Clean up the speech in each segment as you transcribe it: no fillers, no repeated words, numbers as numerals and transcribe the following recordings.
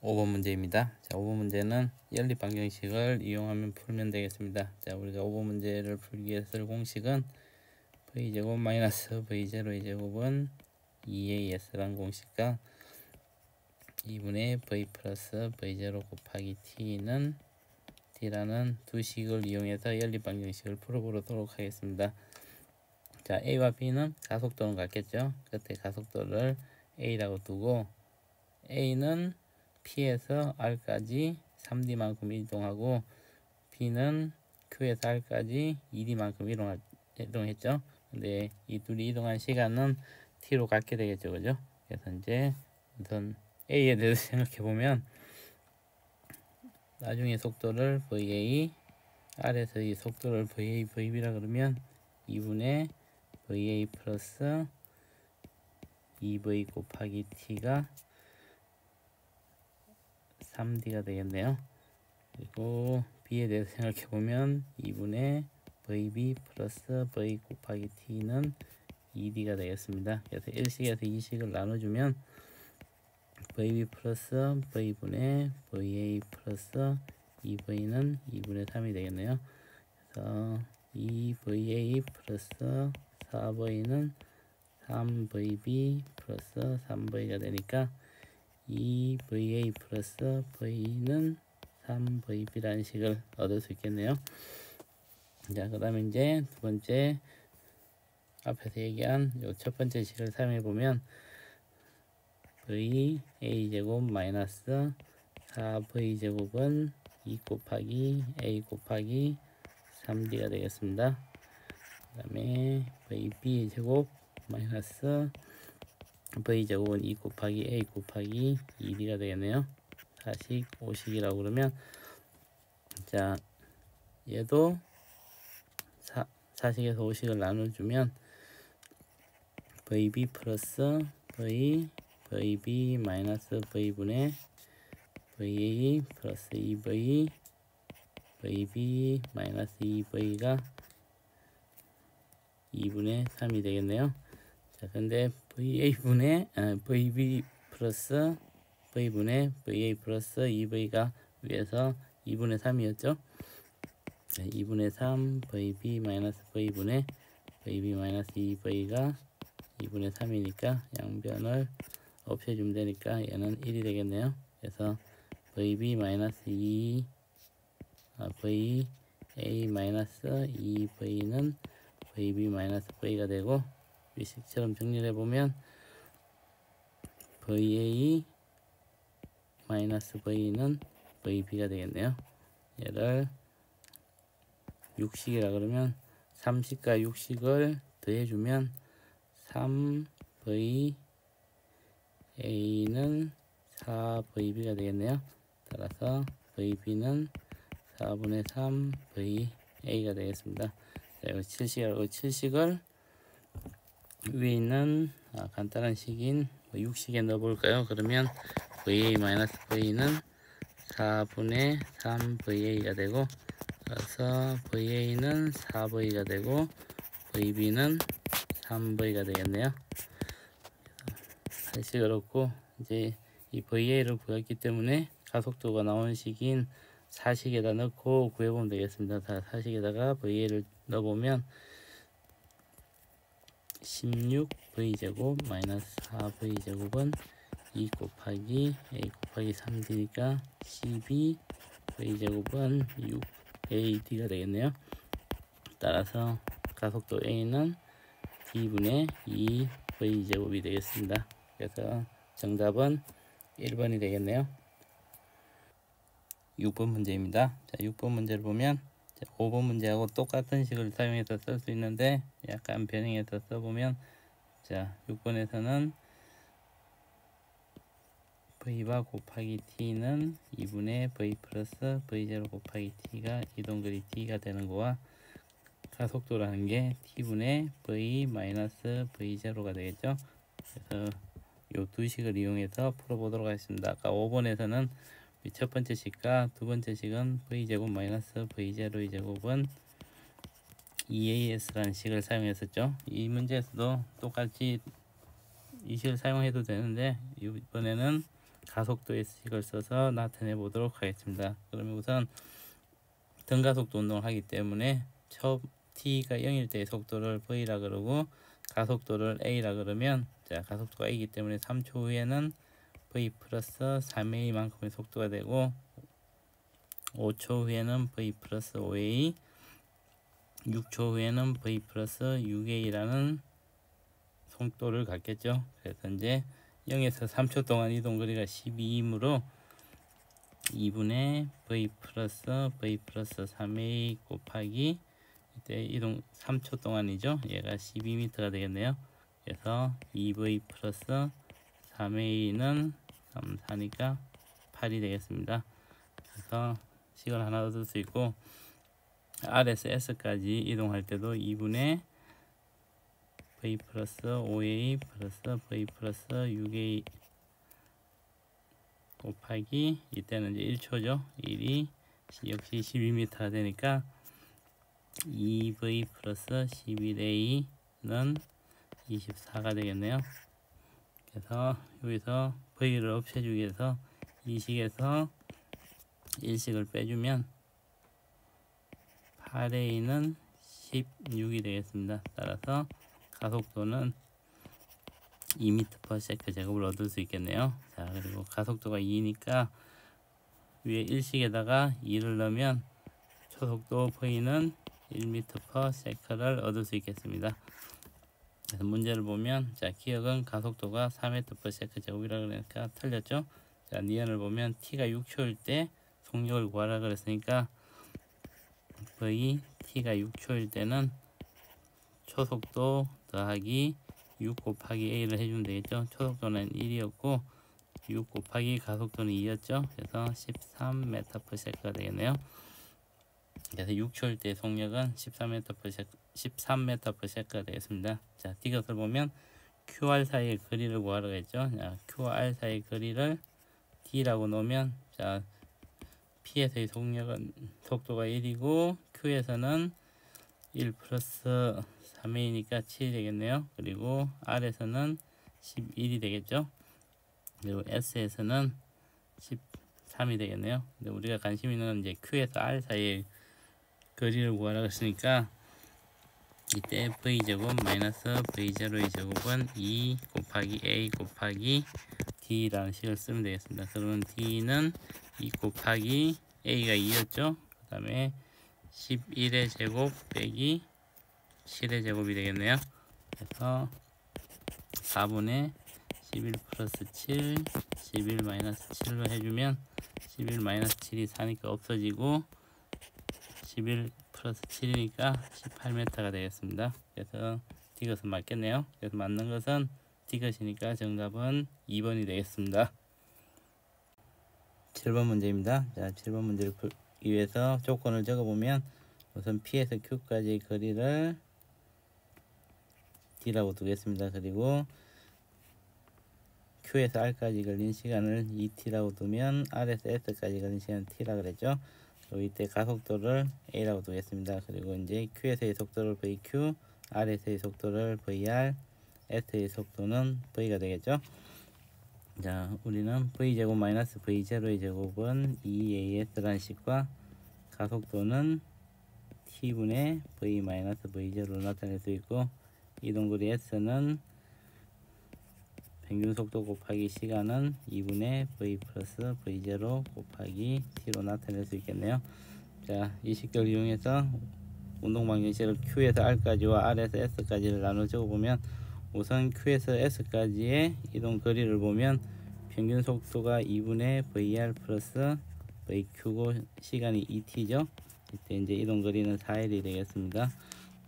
5번 문제입니다. 자, 5번 문제는 연립 방정식을 이용하면 풀면 되겠습니다. 자, 우리가 5번 문제를 풀기 위해서 쓸 공식은 v제곱 마이너스 v0의 제곱은 2as라는 공식과 2분의 v 플러스 v0 곱하기 t는 t라는 두 식을 이용해서 연립 방정식을 풀어보도록 하겠습니다. 자, a와 b는 가속도는 같겠죠. 그때 가속도를 a라고 두고 a는 P에서 R까지 3D만큼 이동하고 B는 Q에서 R까지 2D만큼 이동했죠. 근데 이 둘이 이동한 시간은 T로 갖게 되겠죠. 그죠? 그래서 이제 우선 A에 대해서 생각해 보면 나중에 속도를 VA, R에서 이 속도를 VA, VB라 그러면 2분의 VA 플러스 2V 곱하기 T가 3D가 되겠네요. 그리고 B에 대해서 생각해 보면 2분의 VB 플러스 V 곱하기 T는 2D가 되겠습니다. 그래서 1식에서 2식을 나눠주면 VB 플러스 V분의 VA 플러스 2V는 2분의 3이 되겠네요. 그래서 2VA 플러스 4V는 3VB 플러스 3V가 되니까 2VA 플러스 V는 3VB라는 식을 얻을 수 있겠네요. 자, 그 다음에 이제 두 번째 앞에서 얘기한 요 첫 번째 식을 사용해 보면 VA 제곱 마이너스 4V 제곱은 2 곱하기 A 곱하기 3D가 되겠습니다. 그 다음에 VB 제곱 마이너스 V제곱은 2 곱하기 A 곱하기 2D가 되겠네요. 4식, 5식이라고 그러면 자, 얘도 4식에서 5식을 나눠주면 VB 플러스 V, VB 마이너스 V분의 VA 플러스 2V, VB 마이너스 2V가 2분의 3이 되겠네요. 자, 근데 VB 플러스 V분의 VA 플러스 2V가 위에서 2분의 3이었죠. 2분의 3 VB 마이너스 V분의 VB 마이너스 2V가 2분의 3이니까 양변을 없애주면 되니까 얘는 1이 되겠네요. 그래서 VB 마이너스 2 VA 마이너스 2V는 VB 마이너스 V가 되고 위식처럼 정리를 해보면 VA 마이너스 V는 VB가 되겠네요. 얘를 6식이라 그러면 3식과 6식을 더해주면 3VA는 4VB가 되겠네요. 따라서 VB는 4분의 3VA가 되겠습니다. 자, 이거 7식이라고 7식을 위에 있는 간단한 식인 6식에 넣어볼까요? 그러면 VA-V는 4분의 3VA가 되고 그래서 VA는 4V가 되고 VB는 3V가 되겠네요. 사실 그렇고 이제 이 VA를 구했기 때문에 가속도가 나온 식인 4식에다 넣고 구해보면 되겠습니다. 4식에다가 VA를 넣어보면 16V제곱 마이너스 4V제곱은 2 곱하기 A 곱하기 3D니까 12V제곱은 6AD가 되겠네요. 따라서 가속도 A는 D분의 2V제곱이 되겠습니다. 그래서 정답은 1번이 되겠네요. 6번 문제입니다. 자, 6번 문제를 보면 5번 문제하고 똑같은 식을 사용해서 쓸 수 있는데 약간 변형해서 써보면 자, 6번에서는 V바 곱하기 T는 2분의 V 플러스 V0 곱하기 T가 이동거리 T가 되는 거와 가속도라는 게 T분의 V 마이너스 V0가 되겠죠. 그래서 이 두 식을 이용해서 풀어보도록 하겠습니다. 아까 5번에서는 첫 번째 식과 두 번째 식은 V제곱 마이너스 V0의 제곱은 2AS라는 식을 사용했었죠. 이 문제에서도 똑같이 이 식을 사용해도 되는데 이번에는 가속도의 식을 써서 나타내 보도록 하겠습니다. 그러면 우선 등가속도 운동을 하기 때문에 t가 0일 때의 속도를 v라 그러고 가속도를 a라 그러면, 자 가속도가 a이기 때문에 3초 후에는 v 플러스 3a만큼의 속도가 되고 5초 후에는 v 플러스 5a, 6초 후에는 v 플러스 6a라는 속도를 갖겠죠. 그래서 이제 0에서 3초 동안 이동 거리가 12이므로 2분의 v 플러스 3a 곱하기 이때 이동 3초 동안이죠. 얘가 12m가 되겠네요. 그래서 2v 플러스 3a는 3, 4니까 8이 되겠습니다. 그래서 식을 하나 얻을 수 있고, R에서 S까지 이동할 때도 2분의 v 플러스 5a 플러스 v 플러스 6a 곱하기 이때는 이제 1초죠. 1이 역시 12m가 되니까 2v 플러스 11a는 24가 되겠네요. 그래서 여기서 v를 없애주기 위해서 이 식에서 1식을 빼주면 8a는 16이 되겠습니다. 따라서 가속도는 2m/s 제곱을 얻을 수 있겠네요. 자, 그리고 가속도가 2니까 위에 1식에다가 2를 넣으면 초속도 v는 1m/s를 얻을 수 있겠습니다. 그래서 문제를 보면, 자 기억은 가속도가 4m/s 제곱이라 그러니까 틀렸죠. 자 니은을 보면 t가 6초일 때 속력을 구하라 그랬으니까 v t가 6초일 때는 초속도 더하기 6 곱하기 a를 해주면 되겠죠. 초속도는 1이었고 6 곱하기 가속도는 2였죠. 그래서 13m/s가 되겠네요. 그래서 6초일 때 속력은 13m/s가 되겠습니다. 자, 이것을 보면 QR 사이의 거리를 구하라고 했죠. 자, QR 사이의 거리를 D라고 놓으면, 자 P에서의 속도가 1이고 Q에서는 1 플러스 3A니까 7이 되겠네요. 그리고 R에서는 11이 되겠죠. 그리고 S에서는 13이 되겠네요. 근데 우리가 관심 있는 이제 Q에서 R 사이의 거리를 구하라고 했으니까 이때 v제곱 마이너스 v0의 제곱은 2 곱하기 a 곱하기 d라는 식을 쓰면 되겠습니다. 그러면 d는 2 곱하기 a가 2였죠. 그 다음에 11의 제곱 빼기 7의 제곱이 되겠네요. 그래서 4분의 11 플러스 7, 11 마이너스 7로 해주면 11 마이너스 7이 4니까 없어지고 11 플러스 7이니까 18m가 되겠습니다. 그래서 D것은 맞겠네요. 그래서 맞는 것은 D것이니까 정답은 2번이 되겠습니다. 7번 문제입니다. 자, 7번 문제를 풀기 위해서 조건을 적어보면 우선 P에서 Q까지의 거리를 D라고 두겠습니다. 그리고 Q에서 R까지 걸린 시간을 2t라고 두면 R에서 S까지 걸린 시간은 t라고 그랬죠. 그리고 이때 가속도를 a라고 두겠습니다. 그리고 이제 Q에서의 속도를 vq, R에서의 속도를 vr, S의 속도는 v가 되겠죠. 자, 우리는 v제곱 마이너스 v0의 제곱은 2as라는 식과 가속도는 t분의 v 마이너스 v0로 나타낼 수 있고, 이동거리 s는 평균속도 곱하기 시간은 2분의 v 플러스 v0 곱하기 t로 나타낼 수 있겠네요. 자, 이 식을 이용해서 운동방정식을 Q에서 R까지와 R에서 S까지를 나눠 적어보면 우선 Q에서 S까지의 이동거리를 보면 평균속도가 2분의 VR 플러스 VQ고 시간이 2t죠. 이때 이제 이동거리는 4L이 되겠습니다.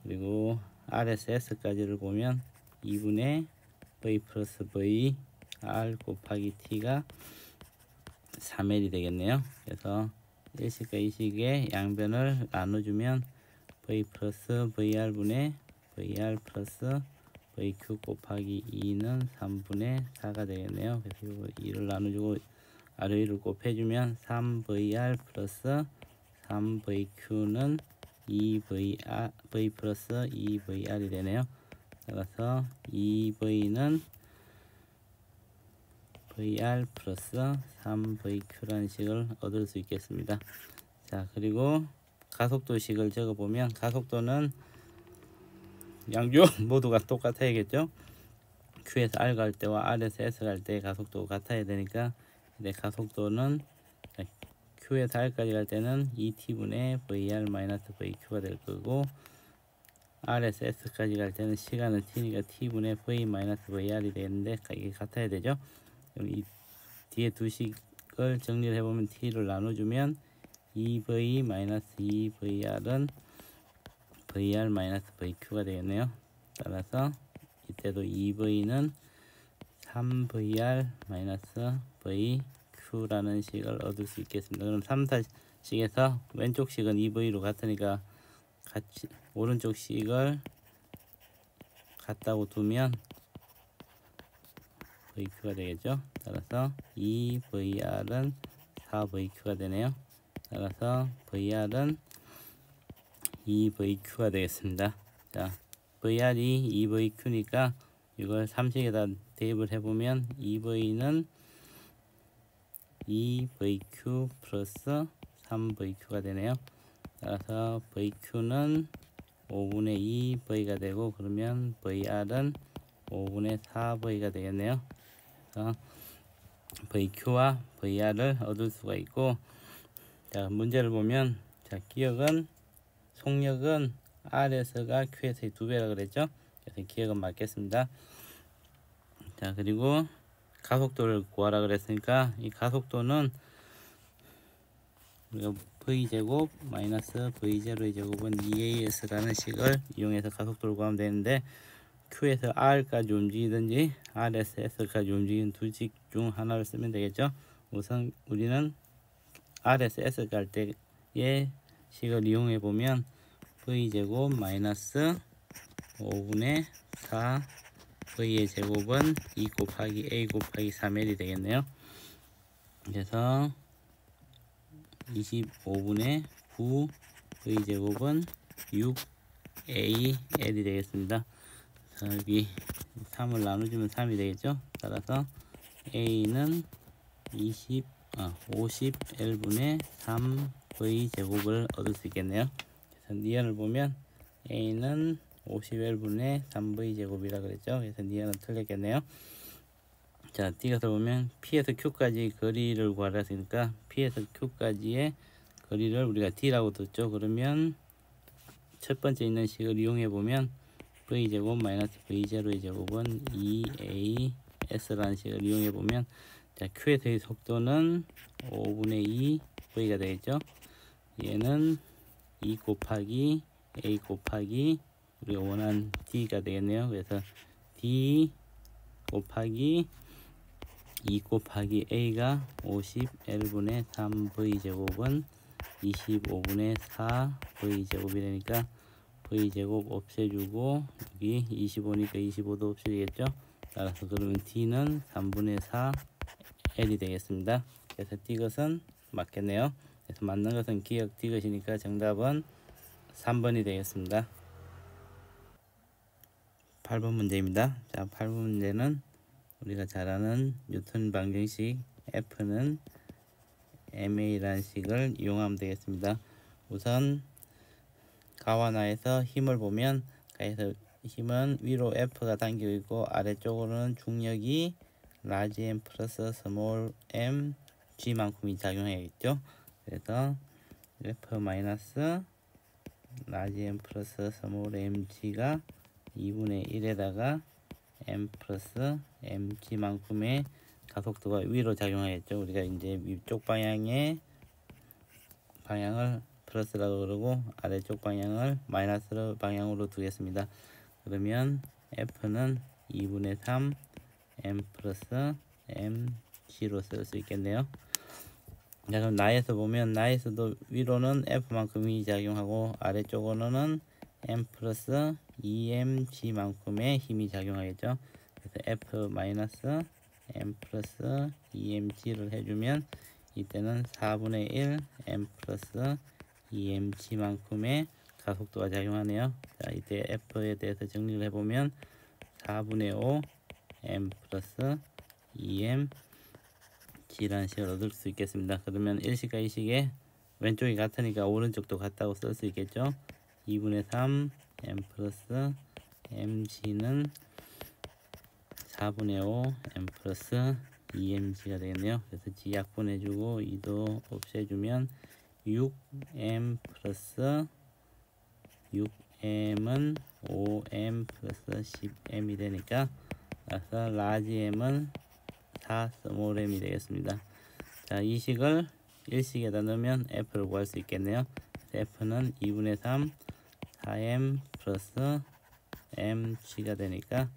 그리고 R에서 S까지를 보면 2분의 v 플러스 v r 곱하기 t가 3L이 되겠네요. 그래서 1식과 2식의 양변을 나눠주면 v 플러스 vr 분의 vr 플러스 vq 곱하기 2는 3분의 4가 되겠네요. 그래서 2를 나눠주고 아래위를 곱해주면 3vr 플러스 3vq는 2vr v 플러스 2vr이 되네요. 따라서 2v는 VR 플러스 3VQ라는 식을 얻을 수 있겠습니다. 자, 그리고 가속도식을 적어보면 가속도는 양쪽 모두가 똑같아야겠죠. Q에서 R 갈 때와 R에서 S 갈 때 가속도가 같아야 되니까, 근데 가속도는 Q에서 R까지 갈 때는 2T분의 VR 마이너스 VQ가 될 거고, R에서 S까지 갈 때는 시간은 T니까 T분의 V 마이너스 VR이 되는데 이게 같아야 되죠. 그럼 이 뒤에 두 식을 정리를 해보면 T를 나눠주면 2V 마이너스 2VR은 VR 마이너스 VQ가 되겠네요. 따라서 이때도 2V는 3VR 마이너스 VQ라는 식을 얻을 수 있겠습니다. 그럼 3타식에서 왼쪽 식은 2V로 같으니까 같이 오른쪽 식을 같다고 두면 VQ가 되겠죠. 따라서 2VR은 4VQ가 되네요. 따라서 VR은 2VQ가 되겠습니다. 자, VR이 2VQ니까 이걸 3식에다 대입을 해보면 2V는 2VQ 플러스 3VQ가 되네요. 따라서 VQ는 5분의 2V가 되고, 그러면 VR은 5분의 4V가 되겠네요. 그래서 VQ와 VR을 얻을 수가 있고, 자, 문제를 보면, 자, 속력은 R에서가 Q에서의 2배라 그랬죠. 그래서 기억은 맞겠습니다. 자, 그리고 가속도를 구하라 그랬으니까 이 가속도는 우리가 V제곱 마이너스 V0의 제곱은 2AS라는 식을 이용해서 가속도를 구하면 되는데, Q에서 R까지 움직이든지 R에서 S까지 움직이는 두 식 중 하나를 쓰면 되겠죠. 우선 우리는 R에서 S 갈 때의 식을 이용해 보면 V제곱 마이너스 5분의 4 V의 제곱은 2 곱하기 A 곱하기 3L이 되겠네요. 그래서 25분의 9 V제곱은 6AL이 되겠습니다. 여기 3을 나눠주면 3이 되겠죠. 따라서 A는 50L분의 3V제곱을 얻을 수 있겠네요. 그래서 니은을 보면 A는 50L분의 3V제곱이라 그랬죠. 그래서 니은은 틀렸겠네요. 자, 띄어서 보면 P에서 Q까지 거리를 구하라 했으니까 P에서 Q까지의 거리를 우리가 D라고 뒀죠. 그러면 첫 번째 있는 식을 이용해 보면 V제곱 마이너스 V0의 제곱은 2AS라는 식을 이용해 보면, 자, Q에서의 속도는 5분의 2 V가 되겠죠. 얘는 2 곱하기 A 곱하기 우리가 원하는 D가 되겠네요. 그래서 D 곱하기 2 곱하기 A가 50L분의 3V제곱은 25분의 4V제곱이 되니까 V제곱 없애주고 여기 25니까 25도 없애지겠죠. 따라서 그러면 D는 3분의 4 L이 되겠습니다. 그래서 D것은 맞겠네요. 그래서 맞는 것은 기억 D것이니까 정답은 3번이 되겠습니다. 8번 문제입니다. 자, 8번 문제는 우리가 잘 아는 뉴턴 방정식 F는 MA라는 식을 이용하면 되겠습니다. 우선 가와 나에서 힘을 보면, 가에서 힘은 위로 F가 당기고 있고 아래쪽으로는 중력이 라지 M 플러스 스몰 m G만큼이 작용해야겠죠. 그래서 F 마이너스 라지 M 플러스 스몰 m G가 2분의 1에다가 M 플러스 m G만큼의 가속도가 위로 작용하겠죠. 우리가 이제 위쪽 방향의 방향을 플러스라고 그러고 아래쪽 방향을 마이너스 방향으로 두겠습니다. 그러면 F는 2분의 3 M 플러스 mg로 쓸 수 있겠네요. 자, 그럼 나에서 보면 나에서도 위로는 F만큼이 작용하고 아래쪽으로는 M 플러스 2mg만큼의 힘이 작용하겠죠. 그래서 F 마이너스 M 플러스 2mg를 해주면 이때는 4분의 1 M 플러스 2mg만큼의 가속도가 작용하네요. 자, 이때 F에 대해서 정리를 해보면 4분의 5 M 플러스 2m G라는 식을 얻을 수 있겠습니다. 그러면 1식과 2식에 왼쪽이 같으니까 오른쪽도 같다고 쓸 수 있겠죠. 2분의 3 m 플러스 mg는 4분의 5 m 플러스 2mg가 되겠네요. 그래서 g 약분해주고 2도 없애주면 6m 플러스 6m은 5m 플러스 10m이 되니까 그래서 라지 m은 4 스몰 m이 되겠습니다. 자, 이 식을 1식에다 넣으면 f를 구할 수 있겠네요. f는 2분의 3 4m 플러스 mg가 되니까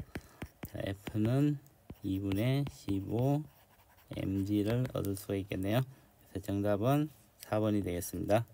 자, f는 2분의 15 mg를 얻을 수가 있겠네요. 그래서 정답은 4번이 되겠습니다.